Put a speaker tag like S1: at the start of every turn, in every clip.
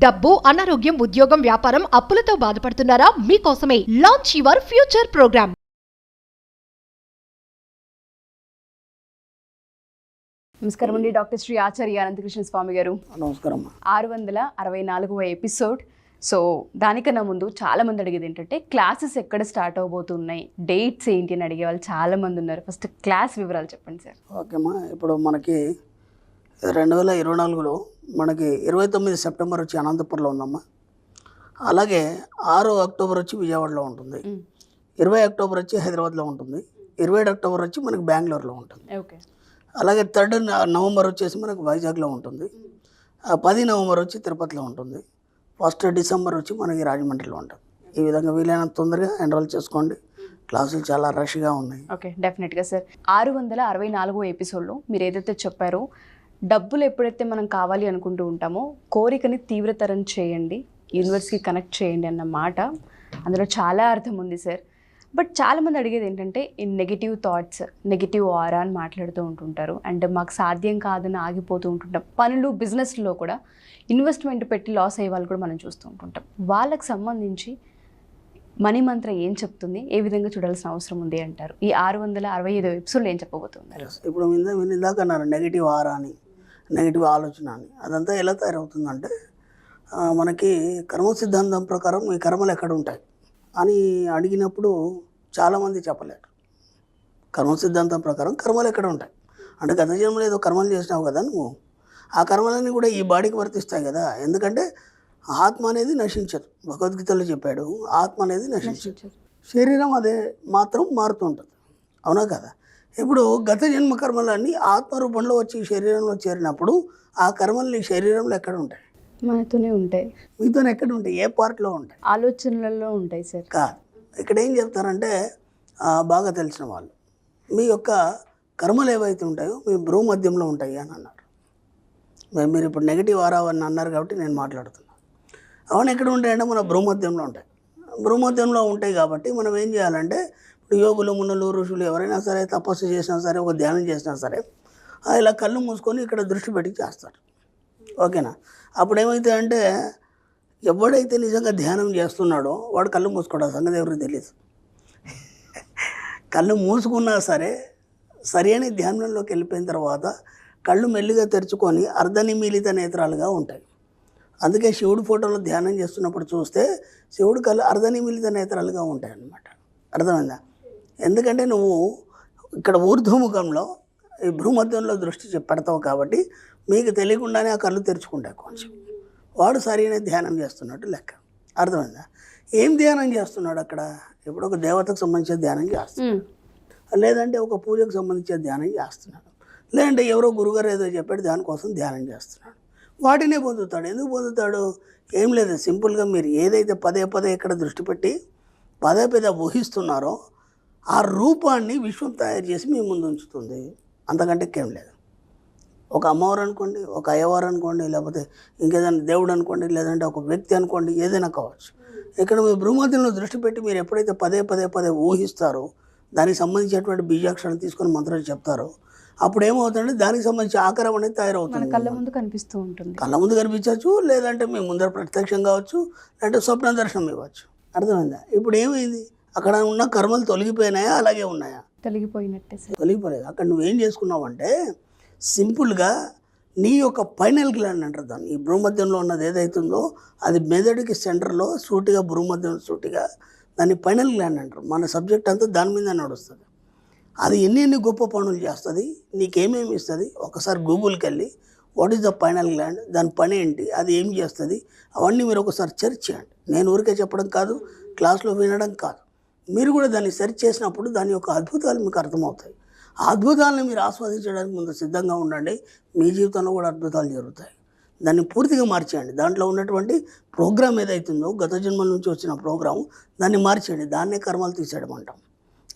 S1: డబ్బు, అనారోగ్యం, ఉద్యోగం, వ్యాపారం, అప్పులతో బాధపడుతున్నారా? మీకోసమే లాంచ్ యువర్ ఫ్యూచర్ ప్రోగ్రామ్.
S2: నమస్కారం అండి, డాక్టర్ శ్రీ ఆచార్య అనంతకృష్ణ స్వామి గారు.
S3: నమస్కారం.
S2: 664వ ఎపిసోడ్. సో దానికన్నా ముందు చాలామంది అడిగేది ఏంటంటే క్లాసెస్ ఎక్కడ స్టార్ట్ అవబోతున్నాయి, డేట్స్ ఏంటి అని అడిగే వాళ్ళు చాలామంది ఉన్నారు. ఫస్ట్ క్లాస్ వివరాలు చెప్పండి సార్.
S3: ఓకేమ్మా, ఇప్పుడు మనకి 2024లో మనకి 29 సెప్టెంబర్ వచ్చి అనంతపురంలో ఉందమ్మా. అలాగే 6 అక్టోబర్ వచ్చి విజయవాడలో ఉంటుంది, 20 అక్టోబర్ వచ్చి హైదరాబాద్లో ఉంటుంది, 27 అక్టోబర్ వచ్చి మనకి బెంగళూరులో ఉంటుంది.
S2: ఓకే.
S3: అలాగే 3 నవంబర్ వచ్చేసి మనకు వైజాగ్లో ఉంటుంది, 10 నవంబర్ వచ్చి తిరుపతిలో ఉంటుంది, 1 డిసెంబర్ వచ్చి మనకి రాజమండ్రిలో ఉంటుంది. ఈ విధంగా వీలైనంత తొందరగా ఎన్రోల్ చేసుకోండి. క్లాసులు చాలా రష్గా ఉన్నాయి.
S2: ఓకే, డెఫినెట్గా సార్. 664వ ఎపిసోడ్లో మీరు ఏదైతే చెప్పారో డబ్బులు ఎప్పుడైతే మనం కావాలి అనుకుంటూ ఉంటామో కోరికని తీవ్రతరం చేయండి, యూనివర్స్కి కనెక్ట్ చేయండి అన్న మాట అందులో చాలా అర్థం ఉంది సార్. బట్ చాలామంది అడిగేది ఏంటంటే ఈ నెగిటివ్ థాట్స్, నెగిటివ్ ఆరా అని మాట్లాడుతూ ఉంటుంటారు. అండ్ మాకు సాధ్యం కాదని ఆగిపోతూ ఉంటుంటాం. పనులు, బిజినెస్లో కూడా ఇన్వెస్ట్మెంట్ పెట్టి లాస్ అయ్యే వాళ్ళు కూడా మనం చూస్తూ ఉంటుంటాం. వాళ్ళకి సంబంధించి మనీ మంత్ర ఏం చెప్తుంది, ఏ విధంగా చూడాల్సిన అవసరం ఉంది అంటారు? ఈ 665వ ఎపిసోడ్లో ఏం చెప్పబోతున్నారు?
S3: ఇప్పుడు మీరు ఇందాక అన్నారు నెగిటివ్ ఆరా అని, నెగిటివ్ ఆలోచన అని. అదంతా ఎలా తయారవుతుందంటే మనకి కర్మ సిద్ధాంతం ప్రకారం ఈ కర్మలు ఎక్కడ ఉంటాయి అని అడిగినప్పుడు చాలామంది చెప్పలేరు. కర్మ సిద్ధాంతం ప్రకారం కర్మలు ఎక్కడ ఉంటాయి అంటే గత జన్మలో ఏదో కర్మలు చేసినావు కదా నువ్వు, ఆ కర్మలన్నీ కూడా ఈ బాడీకి వర్తిస్తాయి కదా. ఎందుకంటే ఆత్మ అనేది నశించదు. భగవద్గీతలో చెప్పాడు, ఆత్మ అనేది నశించదు, శరీరం అదే మాత్రం మారుతుంటుంది. అవునా కదా? ఇప్పుడు గత జన్మ కర్మలన్నీ ఆత్మరూపంలో వచ్చి శరీరంలో చేరినప్పుడు ఆ కర్మలు శరీరంలో ఎక్కడ ఉంటాయి?
S2: మనతోనే ఉంటాయి.
S3: మీతోనే ఎక్కడ ఉంటాయి? ఏ పార్ట్లో ఉంటాయి?
S2: ఆలోచనలలో ఉంటాయి సార్.
S3: కాదు, ఇక్కడ ఏం చెప్తారంటే బాగా తెలిసిన వాళ్ళు మీ యొక్క కర్మలు ఏవైతే ఉంటాయో మీ భ్రూమధ్యంలో ఉంటాయి అని అన్నారు. మీరు ఇప్పుడు నెగిటివ్ ఆరా అని అన్నారు కాబట్టి నేను మాట్లాడుతున్నాను. అవును, ఎక్కడ ఉంటాయంటే మన భ్రూమధ్యంలో ఉంటాయి. భ్రూమధ్యంలో ఉంటాయి కాబట్టి మనం ఏం చేయాలంటే ఇప్పుడు యోగులు, మునులు, ఋషులు ఎవరైనా సరే తపస్సు చేసినా సరే, ఒక ధ్యానం చేసినా సరే ఇలా కళ్ళు మూసుకొని ఇక్కడ దృష్టి పెట్టి చేస్తారు. ఓకేనా? అప్పుడు ఏమైతే అంటే ఎవడైతే నిజంగా ధ్యానం చేస్తున్నాడో వాడు కళ్ళు మూసుకోవడం సంగతి ఎవరికి తెలియదు. కళ్ళు మూసుకున్నా సరే సరి అని ధ్యానంలోకి వెళ్ళిపోయిన తర్వాత కళ్ళు మెల్లిగా తెరుచుకొని అర్ధనిమీలిత నేత్రాలుగా ఉంటాయి. అందుకే శివుడి ఫోటోలో ధ్యానం చేస్తున్నప్పుడు చూస్తే శివుడి కళ్ళు అర్ధనిమీలిత నేత్రాలుగా ఉంటాయి అన్నమాట. అర్థమైందా? ఎందుకంటే నువ్వు ఇక్కడ ఊర్ధ్వముఖంలో ఈ భూమధ్యంలో దృష్టి పెడతావు కాబట్టి మీకు తెలియకుండానే ఆ కళ్ళు తెరుచుకుంటాయి కొంచెం. వాడు సరైన ధ్యానం చేస్తున్నట్టు లెక్క. అర్థమైందా? ఏం ధ్యానం చేస్తున్నాడు అక్కడ? ఇప్పుడు ఒక దేవతకు సంబంధించిన ధ్యానం చేస్తున్నాడు, లేదంటే ఒక పూజకు సంబంధించిన ధ్యానం చేస్తున్నాడు, లేదంటే ఎవరో గురుగారు ఏదో చెప్పాడు దానికోసం ధ్యానం చేస్తున్నాడు. వాటినే పొందుతాడు. ఎందుకు పొందుతాడు? ఏం లేదు, సింపుల్గా మీరు ఏదైతే పదే పదే ఇక్కడ దృష్టి పెట్టి పదే పదే ఊహిస్తున్నారో ఆ రూపాన్ని విశ్వం తయారు చేసి మీ ముందు ఉంచుతుంది. అంతకంటే ఏం లేదు. ఒక అమ్మవారు అనుకోండి, ఒక అయ్యవారు అనుకోండి, లేకపోతే ఇంకేదైనా దేవుడు అనుకోండి, లేదంటే ఒక వ్యక్తి అనుకోండి, ఏదైనా కావచ్చు. ఇక్కడ మీ భ్రూమధ్యంలో దృష్టి పెట్టి మీరు ఎప్పుడైతే పదే పదే పదే ఊహిస్తారో దానికి సంబంధించినటువంటి బీజాక్షరాలు తీసుకొని మంత్రాలు చెప్తారో అప్పుడు ఏమవుతుందంటే దానికి సంబంధించి ఆకారం అనేది తయారవుతుంది.
S2: కళ్ళ ముందు కనిపిస్తూ ఉంటుంది.
S3: కళ్ళ ముందు కనిపించవచ్చు, లేదంటే మీ ముందర ప్రత్యక్షం కావచ్చు, లేదంటే స్వప్న దర్శనం ఇవ్వచ్చు. అర్థమైందా? ఇప్పుడు ఏమైంది? అక్కడ ఉన్న కర్మలు తొలగిపోయినాయా, అలాగే ఉన్నాయా?
S2: తొలగిపోయినట్టే సార్.
S3: తొలగిపోలేదు. అక్కడ నువ్వేం చేసుకున్నావంటే సింపుల్గా నీ యొక్క పైనల్ గ్లాండ్ అంటారు దాన్ని. ఈ భ్రూమధ్యంలో ఉన్నది ఏదైతుందో అది మెదడుకి సెంటర్లో సూటిగా, భ్రూమధ్యం సూటిగా దాన్ని పైనల్ గ్లాండ్ అంటారు. మన సబ్జెక్ట్ అంతా దాని మీద నడుస్తుంది. అది ఎన్ని గొప్ప పనులు చేస్తుంది, నీకేమేమి ఇస్తుంది. ఒకసారి గూగుల్కి వెళ్ళి what is the final gland, దాని పని ఏంటి, అది ఏం చేస్తుంది, అవన్నీ మీరు ఒకసారి సెర్చ్ చేయండి. నేను ఊరికే చెప్పడం కాదు, క్లాస్లో వినడం కాదు. మీరు కూడా దాన్ని సెర్చ్ చేసినప్పుడు దాని యొక్క అద్భుతాలు మీకు అర్థమవుతాయి. ఆ అద్భుతాలను మీరు ఆస్వాదించడానికి ముందు సిద్ధంగా ఉండండి. మీ జీవితంలో కూడా అద్భుతాలు జరుగుతాయి. దాన్ని పూర్తిగా మార్చేయండి. దాంట్లో ఉన్నటువంటి ప్రోగ్రామ్ ఏదైతుందో గత జన్మల నుంచి వచ్చిన ప్రోగ్రాము దాన్ని మార్చేయండి. దాన్నే కర్మలు తీసేయడం అంటాం.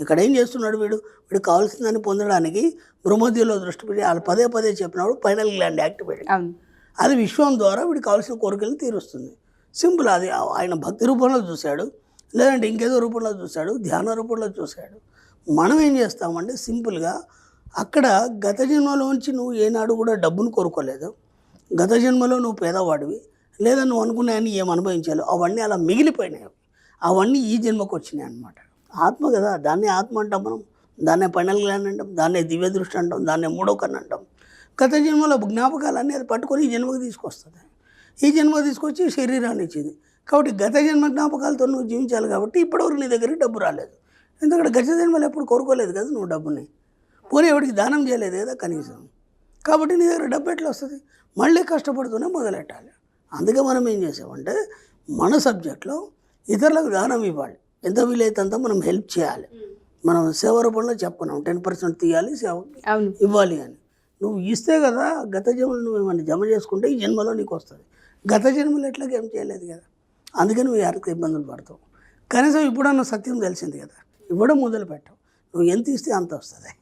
S3: ఇక్కడ ఏం చేస్తున్నాడు వీడు కావాల్సిన దాన్ని పొందడానికి భ్రూమధ్యంలో దృష్టి పెట్టి వాళ్ళు పదే పదే చెప్పినప్పుడు పైనల్ గ్లాండ్ యాక్టివేట్, అది విశ్వం ద్వారా వీడికి కావాల్సిన కోరికలను తీరుస్తుంది. సింపుల్. అది ఆయన భక్తి రూపంలో చూశాడు, లేదంటే ఇంకేదో రూపంలో చూశాడు, ధ్యాన రూపంలో చూశాడు. మనం ఏం చేస్తామంటే సింపుల్గా అక్కడ గత జన్మలోంచి నువ్వు ఏనాడు కూడా డబ్బును కోరుకోలేదు, గత జన్మలో నువ్వు పేదవాడివి, లేదా నువ్వు అనుకున్నాయని ఏం అనుభవించాలో అవన్నీ అలా మిగిలిపోయినాయి, అవన్నీ ఈ జన్మకు వచ్చినాయి అన్నమాట. ఆత్మ కదా, దాన్నే ఆత్మ అంటాం మనం, దాన్నే పైనల్ గ్లాండ్ అంటాం, దాన్నే దివ్య దృష్టి అంటాం, దాన్నే మూడో కన్ను అంటాం. గత జన్మలో జ్ఞాపకాలన్నీ అది పట్టుకొని ఈ జన్మకు తీసుకొస్తుంది, ఈ జన్మకు తీసుకొచ్చి శరీరాన్ని ఇచ్చింది. కాబట్టి గత జన్మ జ్ఞాపకాలతో నువ్వు జీవించాలి. కాబట్టి ఇప్పటివరకు నీ దగ్గరికి డబ్బు రాలేదు, ఎందుకంటే గత జన్మలు ఎప్పుడు కోరుకోలేదు కదా నువ్వు డబ్బుని, పోనీ ఎవరికి దానం చేయలేదు కదా కనీసం. కాబట్టి నీ దగ్గర డబ్బు ఎట్లా వస్తుంది? మళ్ళీ కష్టపడుతూనే మొదలెట్టాలి. అందుకే మనం ఏం చేసామంటే మన సబ్జెక్ట్లో ఇతరులకు దానం ఇవ్వాలి, ఎంత వీలైతే అంత మనం హెల్ప్ చేయాలి. మనం సేవ రూపంలో చెప్పుకున్నాం 10% తీయాలి, సేవ ఇవ్వాలి అని. నువ్వు ఇస్తే కదా గత జన్మలు నువ్వు ఏమన్నా జమ చేసుకుంటే ఈ జన్మలో నీకు వస్తుంది. గత జన్మలు ఎట్లాగ ఏం చేయలేదు కదా, అందుకే నువ్వు ఎవరికి ఇబ్బందులు పడతావు. కనీసం ఇప్పుడన్నా సత్యం తెలిసింది కదా, ఇవ్వడం మొదలు పెట్టావు, నువ్వు ఎంత ఇస్తే అంత వస్తుంది.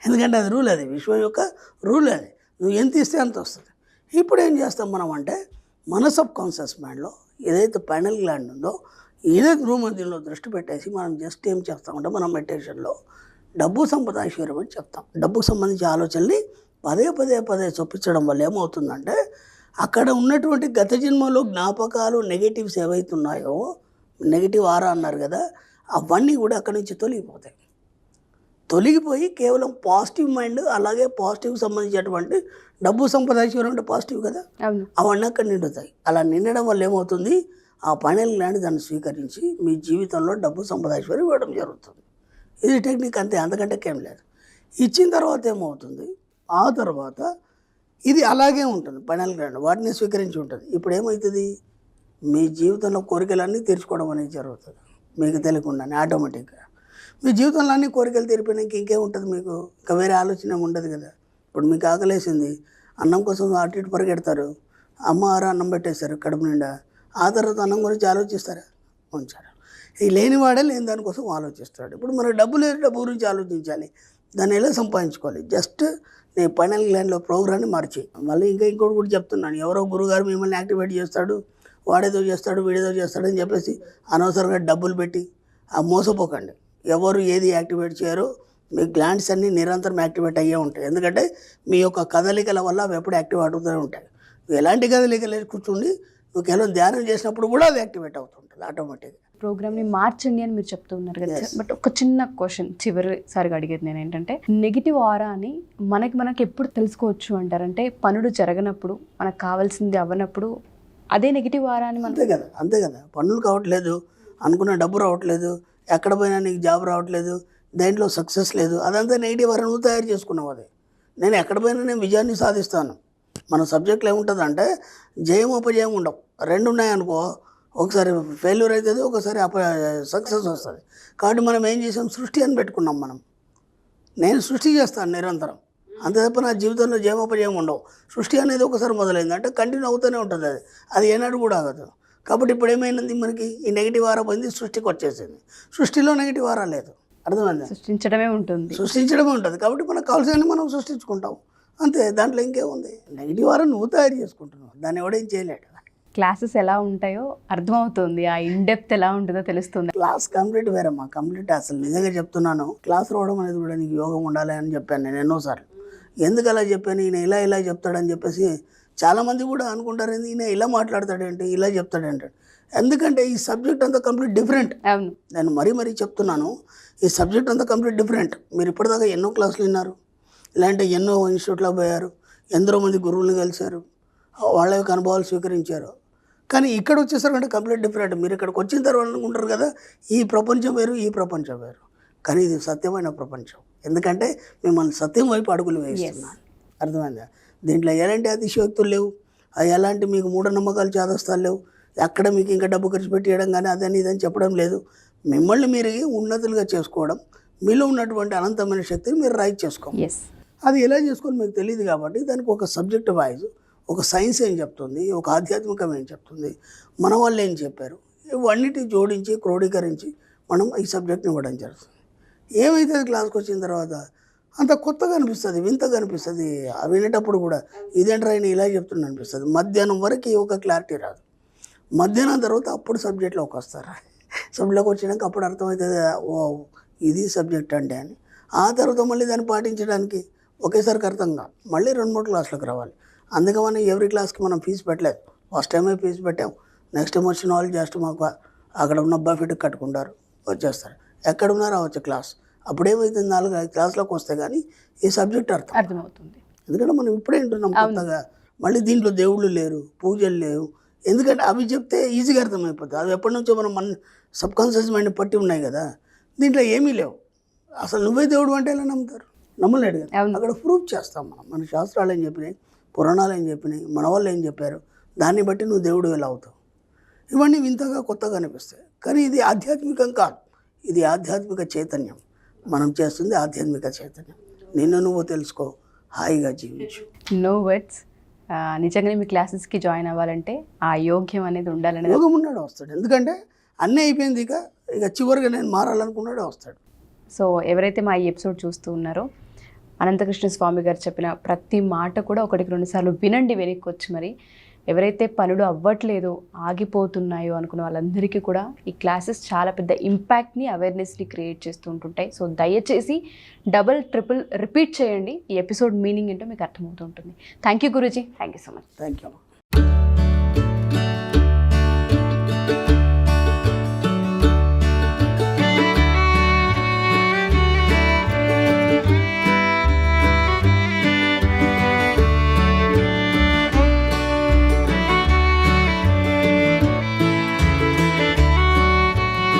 S3: ఎందుకంటే అది రూల్, అది విశ్వం యొక్క రూల్, అది నువ్వు ఎంత ఇస్తే అంత వస్తుంది. ఇప్పుడు ఏం చేస్తాం మనం అంటే మన సబ్ కాన్షియస్ మైండ్లో ఏదైతే పైనల్ గ్లాండ్ ఉందో ఏదైతే భూమధ్యంలో దృష్టి పెట్టేసి మనం జస్ట్ ఏం చేస్తామంటే మనం మెడిటేషన్లో డబ్బు సంపద ఐశ్వర్యం అని చెప్తాం. డబ్బుకు సంబంధించి ఆలోచనని పదే పదే పదే చొప్పించడం వల్ల ఏమవుతుందంటే అక్కడ ఉన్నటువంటి గత జన్మలో జ్ఞాపకాలు నెగిటివ్స్ ఏవైతున్నాయో, నెగిటివ్ ఆరా అన్నారు కదా, అవన్నీ కూడా అక్కడి నుంచి తొలగిపోతాయి. తొలగిపోయి కేవలం పాజిటివ్ మైండ్, అలాగే పాజిటివ్ సంబంధించినటువంటి డబ్బు సంపద ఐశ్వర్యం అంటే పాజిటివ్ కదా, అవన్నీ అక్కడ నిండుతాయి. అలా నిండడం వల్ల ఏమవుతుంది, ఆ పైనల్ గ్లాండ్ దాన్ని స్వీకరించి మీ జీవితంలో డబ్బు సంపద ఐశ్వర్యం ఇవ్వడం జరుగుతుంది. ఇది టెక్నిక్, అంతే, అంతకంటే ఏం లేదు. ఇచ్చిన తర్వాత ఏమవుతుంది, ఆ తర్వాత ఇది అలాగే ఉంటుంది పైనల్ గ్లాండ్, వాటిని స్వీకరించి ఉంటుంది. ఇప్పుడు ఏమవుతుంది, మీ జీవితంలో కోరికలన్నీ తీర్చుకోవడం అనేది జరుగుతుంది మీకు తెలియకుండానే ఆటోమేటిక్గా. మీ జీవితంలో అన్ని కోరికలు తీరిపోయినాక ఇంకేముంటుంది మీకు, ఇంకా వేరే ఆలోచన ఉండదు కదా. ఇప్పుడు మీకు ఆకలేసింది, అన్నం కోసం అటు ఇటు పరిగెడతారు, అమ్మ ఆరా అన్నం పెట్టేస్తారు కడుపు నిండా, ఆ తర్వాత అన్నం గురించి ఆలోచిస్తారా? ఉంచారు. ఈ లేనివాడే లేని దానికోసం ఆలోచిస్తాడు. ఇప్పుడు మనకు డబ్బు లేదు, డబ్బు గురించి ఆలోచించాలి, దాన్ని ఎలా సంపాదించుకోవాలి. జస్ట్ నేను పైనల్ గ్లాండ్లో ప్రోగ్రామ్ని మార్చి మళ్ళీ ఇంకోటి కూడా చెప్తున్నాను, ఎవరో గురుగారు మిమ్మల్ని యాక్టివేట్ చేస్తాడు, వాడేదో చేస్తాడు వీడేదో చేస్తాడని చెప్పేసి అనవసరంగా డబ్బులు పెట్టి మోసపోకండి. ఎవరు ఏది యాక్టివేట్ చేయరో మీ గ్లాండ్స్ అన్నీ నిరంతరం యాక్టివేట్ అయ్యే ఉంటాయి. ఎందుకంటే మీ యొక్క కదలికల వల్ల అవి ఎప్పుడు యాక్టివేట్ అవుతూనే ఉంటాయి. నువ్వు ఎలాంటి కదలికలు కూర్చుండి నువ్వు కేవలం ధ్యానం చేసినప్పుడు కూడా అది యాక్టివేట్ అవుతుంటుంది ఆటోమేటిక్గా.
S2: ప్రోగ్రామ్ని మార్చండి అని మీరు చెప్తూ ఉన్నారు కదా. బట్ ఒక చిన్న క్వశ్చన్ చివరిసారిగా అడిగేది నేను ఏంటంటే, నెగిటివ్ ఆరా అని మనకి ఎప్పుడు తెలుసుకోవచ్చు అంటారంటే, పనులు జరగనప్పుడు, మనకు కావాల్సింది అవ్వనప్పుడు అదే నెగిటివ్ ఆరా అని
S3: అంతే కదా. పనులు కావట్లేదు, అనుకున్న డబ్బు రావట్లేదు, ఎక్కడ పోయినా నీకు జాబ్ రావట్లేదు, దేంట్లో సక్సెస్ లేదు, అదంతా నెగిటివ్ ఆరా నువ్వు తయారు చేసుకున్నావు. అది నేను ఎక్కడ పోయినా నేను విజయాన్ని సాధిస్తాను. మన సబ్జెక్ట్లో ఏముంటుంది అంటే జయం అపజయం ఉండవు, రెండు ఉన్నాయనుకో, ఒకసారి ఫెయిల్యూర్ అవుతుంది, ఒకసారి సక్సెస్ వస్తుంది. కాబట్టి మనం ఏం చేసాం, సృష్టి అని పెట్టుకున్నాం మనం. నేను సృష్టి చేస్తాను నిరంతరం, అంతే తప్ప నా జీవితంలో జయమోపజయం ఉండవు. సృష్టి అనేది ఒకసారి మొదలైంది అంటే కంటిన్యూ అవుతూనే ఉంటుంది, అది ఏనాడు కూడా ఆగదు. కాబట్టి ఇప్పుడు ఏమైంది, మనకి ఈ నెగిటివ్ ఆరా పోయింది, సృష్టికి వచ్చేసింది. సృష్టిలో నెగిటివ్ ఆరా లేదు, అర్థమైంది,
S2: సృష్టించడమే ఉంటుంది.
S3: కాబట్టి మనకు కావాల్సిన మనం సృష్టించుకుంటాం, అంతే. దాంట్లో ఇంకేముంది, నెగిటివ్ ఆరా నువ్వు తయారు చేసుకుంటున్నావు, దాన్ని ఎవడేం చేయలేడు.
S2: క్లాసెస్ ఎలా ఉంటాయో అర్థమవుతుంది, ఆ ఇన్డెప్త్ ఎలా ఉంటుందో తెలుస్తుంది.
S3: క్లాస్ కంప్లీట్ వేరమ్మా, కంప్లీట్. అసలు నిజంగా చెప్తున్నాను, క్లాస్ రావడం అనేది కూడా నీకు యోగం ఉండాలి అని చెప్పాను నేను ఎన్నోసార్లు. ఎందుకు అలా చెప్పాను, ఈయన ఇలా చెప్తాడని చెప్పేసి చాలామంది కూడా అనుకుంటారు, ఈయన ఇలా మాట్లాడతాడేంటి, ఇలా చెప్తాడేంటి. ఎందుకంటే ఈ సబ్జెక్ట్ అంతా కంప్లీట్ డిఫరెంట్. నేను మరీ చెప్తున్నాను, ఈ సబ్జెక్ట్ అంతా కంప్లీట్ డిఫరెంట్. మీరు ఇప్పటిదాకా ఎన్నో క్లాసులు విన్నారు, ఇలాంటి ఎన్నో ఇన్స్టిట్యూట్లో పోయారు, ఎందరో మంది గురువులు కలిశారు, వాళ్ళ యొక్క అనుభవాలు స్వీకరించారు. కానీ ఇక్కడ వచ్చేసరికి కంప్లీట్ డిఫరెంట్. మీరు ఇక్కడికి వచ్చిన తర్వాత అనుకుంటారు కదా ఈ ప్రపంచం వేరు, ఈ ప్రపంచం వేరు, కానీ ఇది సత్యమైన ప్రపంచం. ఎందుకంటే మిమ్మల్ని సత్యం వైపు అడుగులు వేస్తున్నాను, అర్థమైందా. దీంట్లో ఎలాంటి అతిశయోక్తులు లేవు, ఎలాంటి మీకు మూఢనమ్మకాలు చాదస్తాలు లేవు, ఎక్కడ మీకు ఇంకా డబ్బు ఖర్చు పెట్టేయడం కానీ అదని ఇదని చెప్పడం లేదు. మిమ్మల్ని మీరు ఉన్నతులుగా చేసుకోవడం, మీలో ఉన్నటువంటి అనంతమైన శక్తిని మీరు రైట్ చేసుకోండి. అది ఎలా చేసుకోవాలి మీకు తెలియదు కాబట్టి దానికి ఒక సబ్జెక్ట్ వైజ్ ఒక సైన్స్ ఏం చెప్తుంది, ఒక ఆధ్యాత్మికం ఏం చెప్తుంది, మన వాళ్ళు ఏం చెప్పారు, ఇవన్నిటి జోడించి క్రోడీకరించి మనం ఈ సబ్జెక్ట్ని ఇవ్వడం జరుగుతుంది. ఏమైతే క్లాస్కి వచ్చిన తర్వాత అంత కొత్తగా అనిపిస్తుంది, వింతగా అనిపిస్తుంది, వినేటప్పుడు కూడా ఇదేంట్రా ఆయన ఇలా చెప్తున్నా అనిపిస్తుంది. మధ్యాహ్నం వరకు ఒక క్లారిటీ రాదు, మధ్యాహ్నం తర్వాత అప్పుడు సబ్జెక్ట్లోకి వస్తారు. సబ్జెక్ట్లోకి వచ్చినాక అప్పుడు అర్థమవుతుంది, ఓ ఇది సబ్జెక్ట్ అంటే అని. ఆ తర్వాత మళ్ళీ దాన్ని పాటించడానికి ఒకేసారికి అర్థం కాదు, మళ్ళీ 2-3 క్లాసులకు రావాలి. అందుకే మనం ఎవ్రీ క్లాస్కి మనం ఫీజు పెట్టలేదు, ఫస్ట్ టైమే ఫీజు పెట్టాం, నెక్స్ట్ టైం వచ్చిన వాళ్ళు జస్ట్ మాకు అక్కడ ఉన్న బఫెట్ కట్టుకుంటారు, వచ్చేస్తారు. ఎక్కడ ఉన్నారో వచ్చే క్లాస్. అప్పుడేమైతుంది 4-5 క్లాసులకు వస్తే కానీ ఈ సబ్జెక్ట్
S2: అర్థమవుతుంది.
S3: ఎందుకంటే మనం ఇప్పుడే వింటున్నాం కొత్తగా. మళ్ళీ దీంట్లో దేవుళ్ళు లేరు, పూజలు లేవు. ఎందుకంటే అవి చెప్తే ఈజీగా అర్థమైపోతుంది. అవి ఎప్పటి నుంచో మన సబ్ కాన్షియస్ మైండ్ పట్టి ఉన్నాయి కదా. దీంట్లో ఏమీ లేవు. అసలు నువ్వే దేవుడు అంటే ఎలా నమ్ముతారు? నమ్మలేడు కదా. అక్కడ ప్రూఫ్ చేస్తాం మనం. మన శాస్త్రాలు ఏం చెప్పినాయి, పురాణాలు ఏం చెప్పినాయి, మన వాళ్ళు ఏం చెప్పారు, దాన్ని బట్టి నువ్వు దేవుడు ఎలా అవుతావు. ఇవన్నీ వింతగా కొత్తగా అనిపిస్తాయి. కానీ ఇది ఆధ్యాత్మికం కాదు, ఇది ఆధ్యాత్మిక చైతన్యం. మనం చేస్తుంది ఆధ్యాత్మిక చైతన్యం. నిన్ను నువ్వు తెలుసుకో, హాయిగా జీవించు.
S2: No words. నిజంగానే మీ క్లాసెస్కి జాయిన్ అవ్వాలంటే ఆ యోగ్యం అనేది ఉండాలనేది.
S3: యోగం ఉన్నాడు వస్తాడు. ఎందుకంటే అన్నీ అయిపోయింది, ఇక చివరిగా నేను మారాలనుకున్నాడే వస్తాడు.
S2: సో ఎవరైతే మా ఈ ఎపిసోడ్ చూస్తూ ఉన్నారో అనంతకృష్ణ స్వామి గారు చెప్పిన ప్రతి మాట కూడా 1-2 సార్లు వినండి వెనక్కి వచ్చి. మరి ఎవరైతే పనులు అవ్వట్లేదో, ఆగిపోతున్నాయో అనుకున్న వాళ్ళందరికీ కూడా ఈ క్లాసెస్ చాలా పెద్ద ఇంపాక్ట్ని, అవేర్నెస్ని క్రియేట్ చేస్తూ ఉంటుంటాయి. సో దయచేసి డబుల్, ట్రిపుల్ రిపీట్ చేయండి. ఈ ఎపిసోడ్ మీనింగ్ ఏంటో మీకు అర్థమవుతూ ఉంటుంది. Thank you Guruji. Thank you so much.
S3: Thank you.